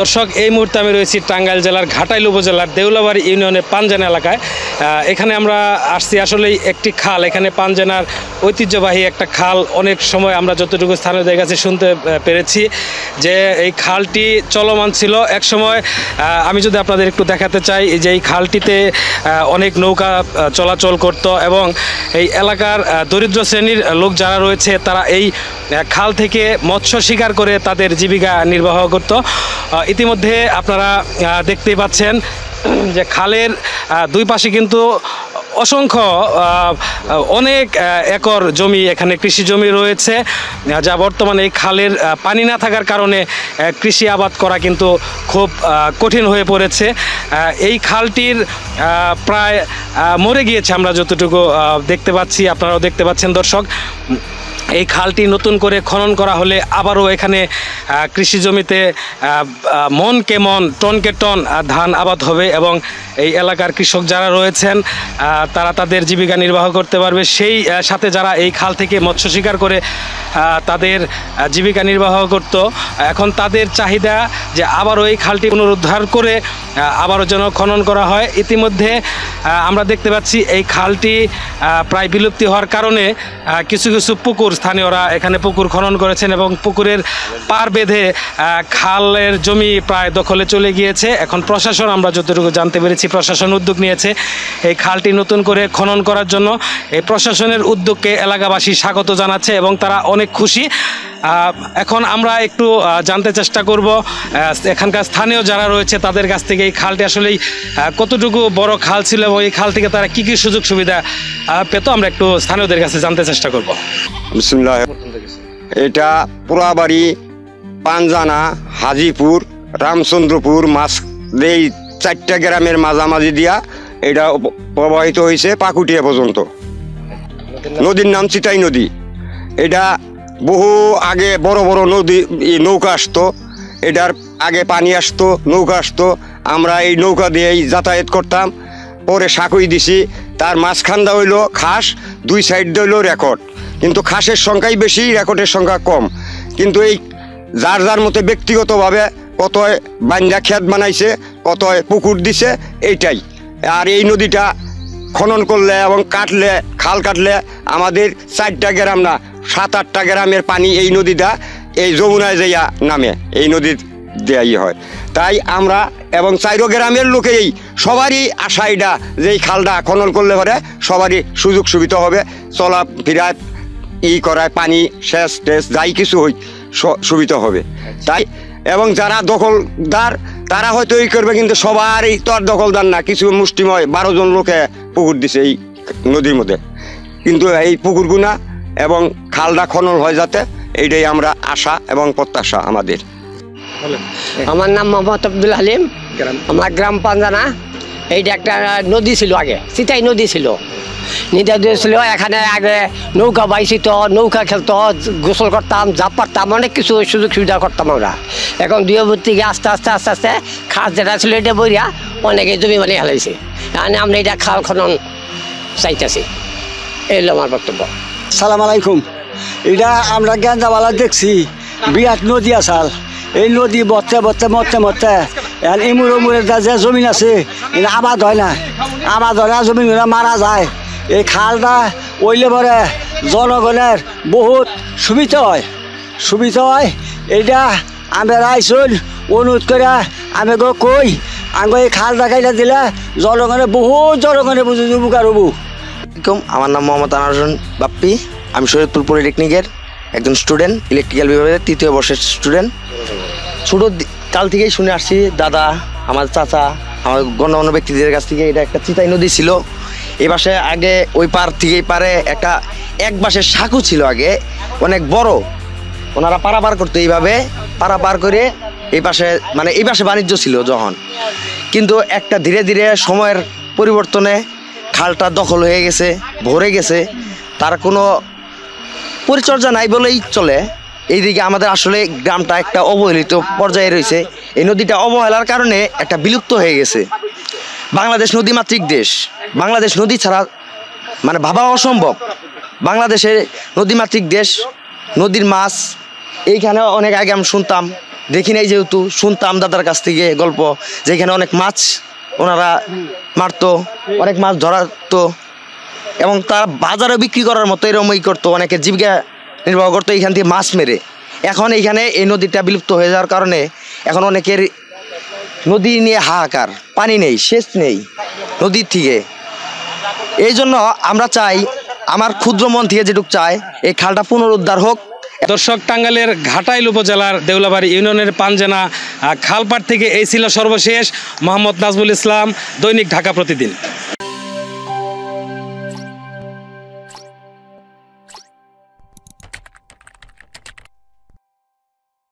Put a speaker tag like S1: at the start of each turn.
S1: দর্শক, এই মুহূর্তে আমি রয়েছি টাঙ্গাইল জেলার ঘাটাইল উপজেলার দেউলাবাড়ি ইউনিয়নের পানজানা এলাকায়। এখানে আমরা আসছি আসলেই একটি খাল, এখানে পানজানার ঐতিহ্যবাহী একটা খাল। অনেক সময় আমরা যতটুকু স্থানীয়দের কাছে শুনতে পেরেছি যে এই খালটি চলমান ছিল এক সময়। আমি যদি আপনাদের একটু দেখাতে চাই, যে এই খালটিতে অনেক নৌকা চলাচল করত এবং এই এলাকার দরিদ্র শ্রেণীর লোক যারা রয়েছে তারা এই খাল থেকে মৎস্য শিকার করে তাদের জীবিকা নির্বাহ করত। ইতিমধ্যে আপনারা দেখতেই পাচ্ছেন যে খালের দুই পাশে কিন্তু অসংখ্য অনেক একর জমি, এখানে কৃষি জমি রয়েছে, যা বর্তমানে এই খালের পানি না থাকার কারণে কৃষি আবাদ করা কিন্তু খুব কঠিন হয়ে পড়েছে। এই খালটির প্রায় মরে গিয়েছে, আমরা যতটুকু দেখতে পাচ্ছি, আপনারাও দেখতে পাচ্ছেন দর্শক। এই খালটি নতুন করে খনন করা হলে আবারও এখানে কৃষি জমিতে মনকে মন, টনকে টন ধান আবাদ হবে এবং এই এলাকার কৃষক যারা রয়েছেন তারা তাদের জীবিকা নির্বাহ করতে পারবে। সেই সাথে যারা এই খাল থেকে মৎস্য শিকার করে তাদের জীবিকা নির্বাহ করত, এখন তাদের চাহিদা যে আবারও এই খালটি পুনরুদ্ধার করে আবারও যেন খনন করা হয়। ইতিমধ্যে আমরা দেখতে পাচ্ছি এই খালটি প্রায় বিলুপ্তি হওয়ার কারণে কিছু কিছু পুকুর, স্থানীয়রা এখানে পুকুর খনন করেছেন এবং পুকুরের পার বেঁধে খালের জমি প্রায় দখলে চলে গিয়েছে। এখন প্রশাসন, আমরা যতটুকু জানতে পেরেছি, প্রশাসন উদ্যোগ নিয়েছে এই খালটি নতুন করে খনন করার জন্য। এই প্রশাসনের উদ্যোগকে এলাকাবাসী স্বাগত জানাচ্ছে এবং তারা অনেক খুশি। এখন আমরা একটু জানতে চেষ্টা করব এখানকার স্থানীয় যারা রয়েছে তাদের কাছ থেকে এই খালটি আসলেই কতটুকু বড় খাল ছিল এবং এই খাল থেকে তারা কী কী সুযোগ সুবিধা পেত, আমরা একটু স্থানীয়দের কাছে জানতে চেষ্টা করব।
S2: বিসমিল্লাহ। এটা পোড়াবাড়ি, পানজানা, হাজিপুর, রামচন্দ্রপুর মাছ, এই 4টা গ্রামের মাঝামাঝি দিয়া এটা প্রবাহিত হয়েছে পাকুটিয়া পর্যন্ত। নদীর নাম চিটাই নদী। এটা বহু আগে বড় বড় নদী নৌকা আসতো, এটার আগে পানি আসতো, নৌকা আসতো, আমরা এই নৌকা দিয়েই যাতায়াত করতাম। পরে সাঁকুই দিছি, তার মাঝখানটা হইলো খাস, দুই সাইড হইলো রেকর্ড, কিন্তু খাসের সংখ্যাই বেশি, রেকর্ডের সংখ্যা কম। কিন্তু এই যার যার মতো ব্যক্তিগতভাবে কতয় বাঞ্জা ক্ষেত বানাইছে, কতয় পুকুর দিছে, এইটাই। আর এই নদীটা খনন করলে এবং কাটলে, খাল কাটলে আমাদের 4টা গ্রাম না 7-8টা গ্রামের পানি এই নদীটা এই যমুনায় যাইয়া নামে, এই নদীর দেয়াই হয়। তাই আমরা এবং 4 গ্রামের লোকেই সবারই আশা এটা যে এই খালটা খনন করলে পরে সবারই সুযোগ সুবিধা হবে, চলাফেরা করায়, পানি সেচ টেচ যাই কিছু হই সুবিধা হবে। তাই এবং যারা দখলদার তারা হয়তো এই করবে, কিন্তু সবারই তো আর দখলদার না, কিছু মুষ্টিময় 12 জন লোকে পুকুর দিছে এই নদীর মধ্যে। কিন্তু এই পুকুরগুনা এবং খালটা খনন হয় যাতে, এইটাই আমরা আশা এবং প্রত্যাশা আমাদের।
S3: আমার নাম মোহাম্মদ আব্দুল হালিম, আমার গ্রাম পানজানা। এইটা একটা নদী ছিল, আগে চিটাই নদী ছিল, নদী ছিল। এখানে আগে নৌকা বাইছিল, নৌকা খেলতো, গোসল করতাম, জাপ পারতাম, অনেক কিছু সুযোগ সুবিধা করতাম আমরা। এখন 2000 থেকে আস্তে আস্তে আস্তে আস্তে খাস যেটা ছিল এটা বইয়া অনেকে জমি বানিয়ে হেলাইছে। মানে আমরা এটা খাল খনন চাইতেছি, এই হলো আমার বক্তব্য।
S4: সালাম আলাইকুম। এটা আমরা গেঞ্জাবালা দেখছি, বিরাট নদী আসাল। এই নদী বর্তে বর্তে মরতে মরতে এখন ইমুর উমুরের যে জমিন আছে এটা আবাদ হয় না, আবাদ হয় না, জমিনগুলো মারা যায়। এই খালটা ওইলে পরে জনগণের বহুত সুবিধা হয়, সুবিধা হয়। এইটা আমি রাইছুন অনুরোধ করে আমি কই আমি এই খালটা খাইলে দিলে জনগণের বহুত জনগণের বুঝে উপকার হবো।
S5: আমার নাম মোহাম্মদ আনারুন বাপ্পি, আমি শরীয়তপুর পলিটেকনিকের একজন স্টুডেন্ট, ইলেকট্রিক্যাল বিভাগের 3য় বর্ষের স্টুডেন্ট। ছোটো কাল থেকেই শুনে আসছি, দাদা, আমার চাচা, আমার গণ্যমান্য ব্যক্তিদের কাছ থেকে, এটা একটা চিটাই নদী ছিল। এই পাশে আগে ওই পার থেকে এই পারে একটা এক বাঁশের সাঁকু ছিল আগে, অনেক বড়। ওনারা পারাপার করতো এইভাবে, পারাপার করে এই পাশে, মানে এই পাশে বাণিজ্য ছিল যখন। কিন্তু একটা ধীরে ধীরে সময়ের পরিবর্তনে খালটা দখল হয়ে গেছে, ভরে গেছে, তার কোনো পরিচর্যা নাই বলেই চলে। এইদিকে আমাদের আসলে গ্রামটা একটা অবহেলিত পর্যায়ে রয়েছে। এই নদীটা অবহেলার কারণে একটা বিলুপ্ত হয়ে গেছে। বাংলাদেশ নদীমাতৃক দেশ, বাংলাদেশ নদী ছাড়া মানে ভাবা অসম্ভব। বাংলাদেশের নদীমাতৃক দেশ, নদীর মাছ এইখানে অনেক আগে আমি শুনতাম দেখি নাই, যেহেতু শুনতাম দাদার কাছ থেকে গল্প, যেখানে অনেক মাছ ওনারা মারতো, অনেক মাছ ধরাতো এবং তারা বাজারে বিক্রি করার মতো এরকমই করতো, অনেকে জীবিকা নির্বাহ করতো এখান থেকে মাছ মেরে। এখন এইখানে এই নদীটা বিলুপ্ত হয়ে যাওয়ার কারণে এখন অনেকের নদী নিয়ে হাহাকার, পানি নেই, সেচ নেই নদীর থেকে। এই জন্য আমরা চাই, আমার ক্ষুদ্র মন থেকে যেটুক চাই, এই খালটা পুনরুদ্ধার হোক।
S1: দর্শক, টাঙ্গাইলের ঘাটাইল উপজেলার দেউলাবাড়ি ইউনিয়নের পানজানা খালপাড় থেকে এই ছিল সর্বশেষ। মোহাম্মদ নাজমুল ইসলাম, দৈনিক ঢাকা প্রতিদিন।